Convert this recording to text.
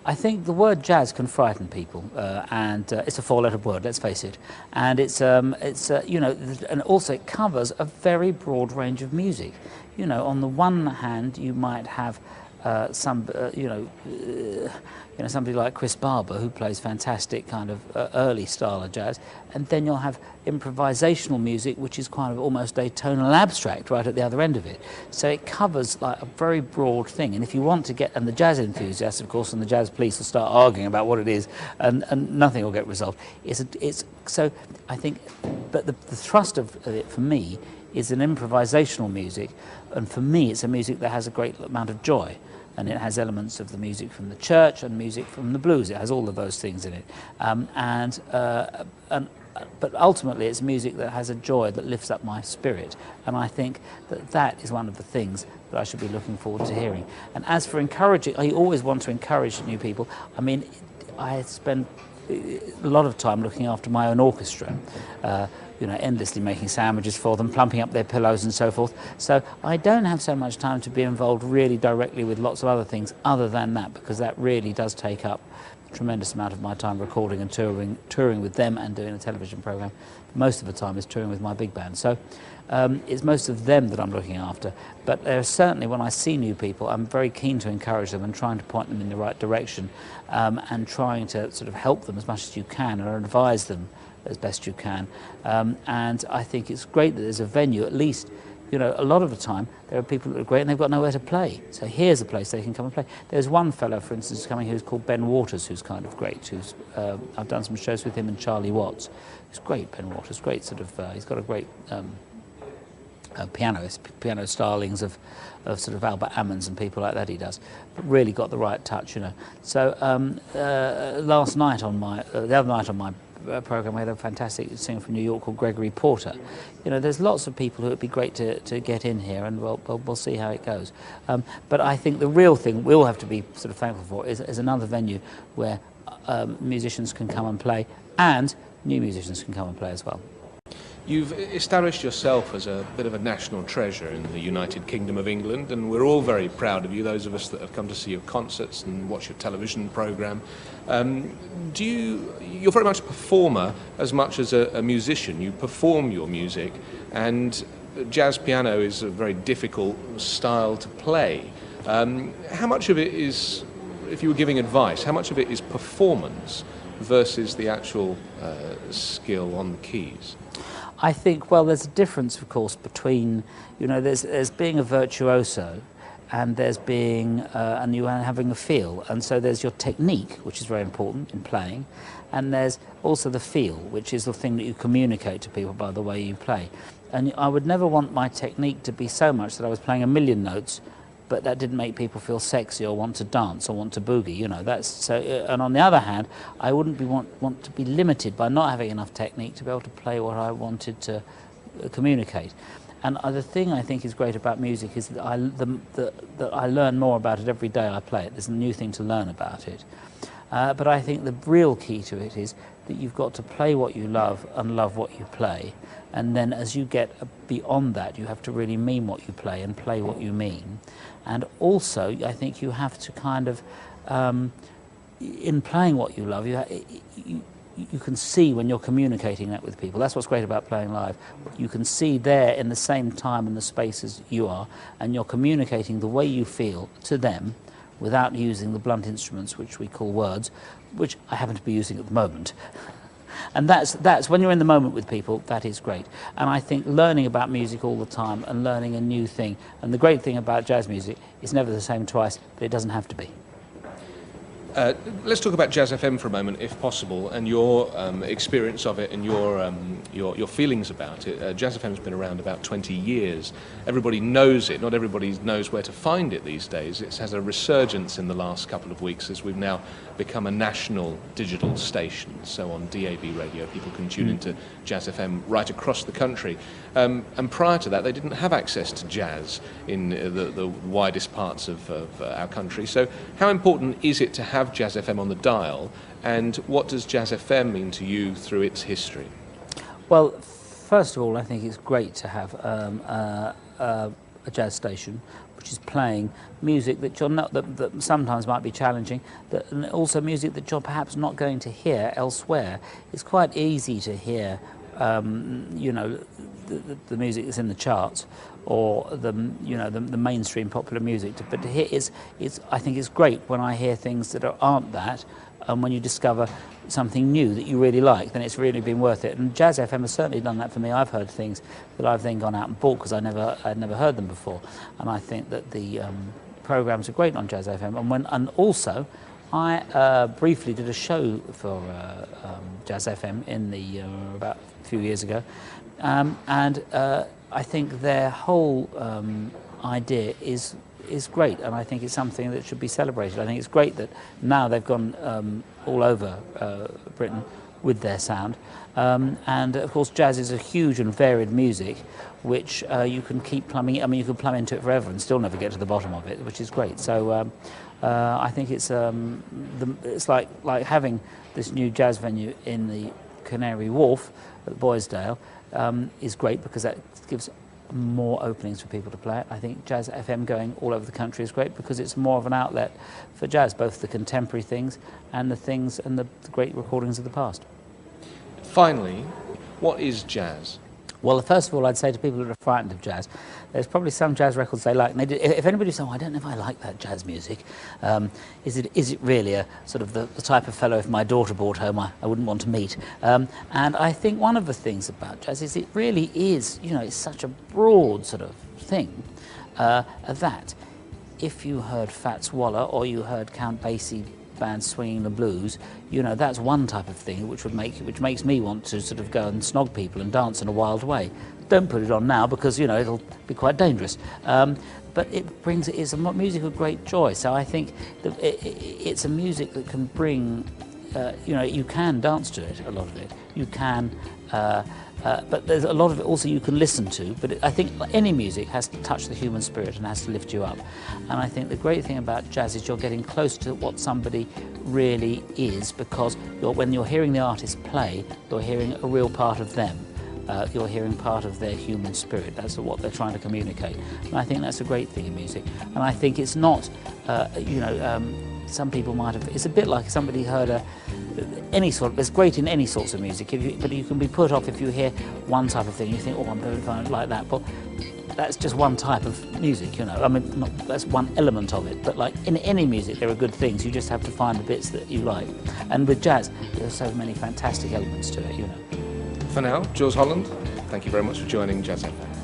I think the word jazz can frighten people, and it's a four-letter word. Let's face it, and it's you know, and also it covers a very broad range of music. You know, on the one hand, you might have you know, somebody like Chris Barber, who plays fantastic kind of early style of jazz, and then you'll have improvisational music, which is kind of almost atonal abstract right at the other end of it. So it covers like a very broad thing, and if you want to get, and the jazz enthusiasts, of course, and the jazz police will start arguing about what it is, and nothing will get resolved. So I think, but the thrust of it for me is an improvisational music, and for me it's a music that has a great amount of joy. And it has elements of the music from the church and music from the blues. It has all of those things in it. But ultimately it's music that has a joy that lifts up my spirit. And I think that that is one of the things that I should be looking forward to hearing. And as for encouraging, I always want to encourage new people. I mean, I spend a lot of time looking after my own orchestra. You know, endlessly making sandwiches for them, plumping up their pillows and so forth. So I don't have so much time to be involved really directly with lots of other things other than that, because that really does take up a tremendous amount of my time, recording and touring with them and doing a television program. Most of the time is touring with my big band. So it's most of them that I'm looking after. But certainly when I see new people, I'm very keen to encourage them and trying to point them in the right direction, and trying to sort of help them as much as you can or advise them as best you can. And I think it's great that there's a venue. At least, you know, a lot of the time there are people that are great and they've got nowhere to play. So here's a place they can come and play. There's one fellow, for instance, coming here who's called Ben Waters, who's kind of great. Who's I've done some shows with him and Charlie Watts. He's great, Ben Waters. Great sort of. He's got a great piano stylings of sort of Albert Ammons and people like that he does, but really got the right touch, you know. So last night on my, the other night on my program, we had a fantastic singer from New York called Gregory Porter. You know, there's lots of people who would be great to get in here, and we'll see how it goes. But I think the real thing we all have to be sort of thankful for is another venue where musicians can come and play, and new musicians can come and play as well. You've established yourself as a bit of a national treasure in the United Kingdom of England, and we're all very proud of you, those of us that have come to see your concerts and watch your television programme. You're very much a performer as much as a musician. You perform your music, and jazz piano is a very difficult style to play. How much of it is, if you were giving advice, how much of it is performance versus the actual skill on the keys? I think, well, there's a difference, of course, between, you know, there's being a virtuoso, and there's being, and you having a feel. And so there's your technique, which is very important in playing, and there's also the feel, which is the thing that you communicate to people by the way you play. And I would never want my technique to be so much that I was playing a million notes, but that didn't make people feel sexy or want to dance or want to boogie, you know. That's so. And on the other hand, I wouldn't want to be limited by not having enough technique to be able to play what I wanted to communicate. And the thing I think is great about music is that I learn more about it every day I play it. There's a new thing to learn about it. But I think the real key to it is that you've got to play what you love and love what you play. And then as you get beyond that, you have to really mean what you play and play what you mean. And also, I think you have to kind of, in playing what you love, you can see when you're communicating that with people. That's what's great about playing live. You can see there in the same time and the space as you are, and you're communicating the way you feel to them without using the blunt instruments, which we call words, which I happen to be using at the moment. And that's when you're in the moment with people, that is great. And I think learning about music all the time and learning a new thing, and the great thing about jazz music, it's never the same twice, but it doesn't have to be. Let's talk about Jazz FM for a moment, if possible, and your experience of it and your feelings about it. Jazz FM's been around about 20 years. Everybody knows it. Not everybody knows where to find it these days. It has a resurgence in the last couple of weeks as we've now become a national digital station. So on DAB radio, people can tune into Jazz FM right across the country. And prior to that, they didn't have access to jazz in the widest parts of our country. So how important is it to have Jazz FM on the dial, and what does Jazz FM mean to you through its history? Well, first of all, I think it's great to have a a jazz station which is playing music that you're not, that sometimes might be challenging, and also music that you're perhaps not going to hear elsewhere. It's quite easy to hear, you know, the music that's in the charts, or the mainstream popular music. But to hear I think it's great when I hear things that aren't that, and when you discover something new that you really like, then it's really been worth it. And Jazz FM has certainly done that for me. I've heard things that I've then gone out and bought because I'd never heard them before. And I think that the programs are great on Jazz FM. And also, I briefly did a show for Jazz FM in the about a few years ago, and I think their whole idea is great, and I think it's something that should be celebrated. I think it's great that now they've gone all over Britain with their sound, and of course jazz is a huge and varied music which you can keep plumbing. I mean, you can plumb into it forever and still never get to the bottom of it, which is great. So I think it's like having this new jazz venue in the Canary Wharf at Boisdale is great, because that gives more openings for people to play it. I think Jazz FM going all over the country is great because it's more of an outlet for jazz, both the contemporary things and the great recordings of the past. Finally, what is jazz? Well, first of all, I'd say to people who are frightened of jazz, there's probably some jazz records they like. And if anybody says, "Oh, I don't know if I like that jazz music," is it really a sort of the type of fellow if my daughter brought home I wouldn't want to meet? And I think one of the things about jazz is it really is, you know, it's such a broad sort of thing that if you heard Fats Waller or you heard Count Basie band swinging the blues, you know, that's one type of thing which makes me want to sort of go and snog people and dance in a wild way. Don't put it on now because, you know, it'll be quite dangerous. But it's a music of great joy. So I think that it's a music that can bring, you know, you can dance to it, a lot of it. You can, but there's a lot of it also you can listen to. But I think any music has to touch the human spirit and has to lift you up. And I think the great thing about jazz is you're getting close to what somebody really is, because when you're hearing the artist play, you're hearing a real part of them. You're hearing part of their human spirit. That's what they're trying to communicate. And I think that's a great thing in music. And I think it's not, you know, some people might have, it's a bit like somebody heard any sort of, it's great in any sorts of music, but you can be put off if you hear one type of thing. You think, oh, I'm very fine like that. Well, that's just one type of music, you know. I mean, that's one element of it. But like in any music, there are good things. You just have to find the bits that you like. And with jazz, there's so many fantastic elements to it, you know. For now, Jools Holland, thank you very much for joining Jazz FM.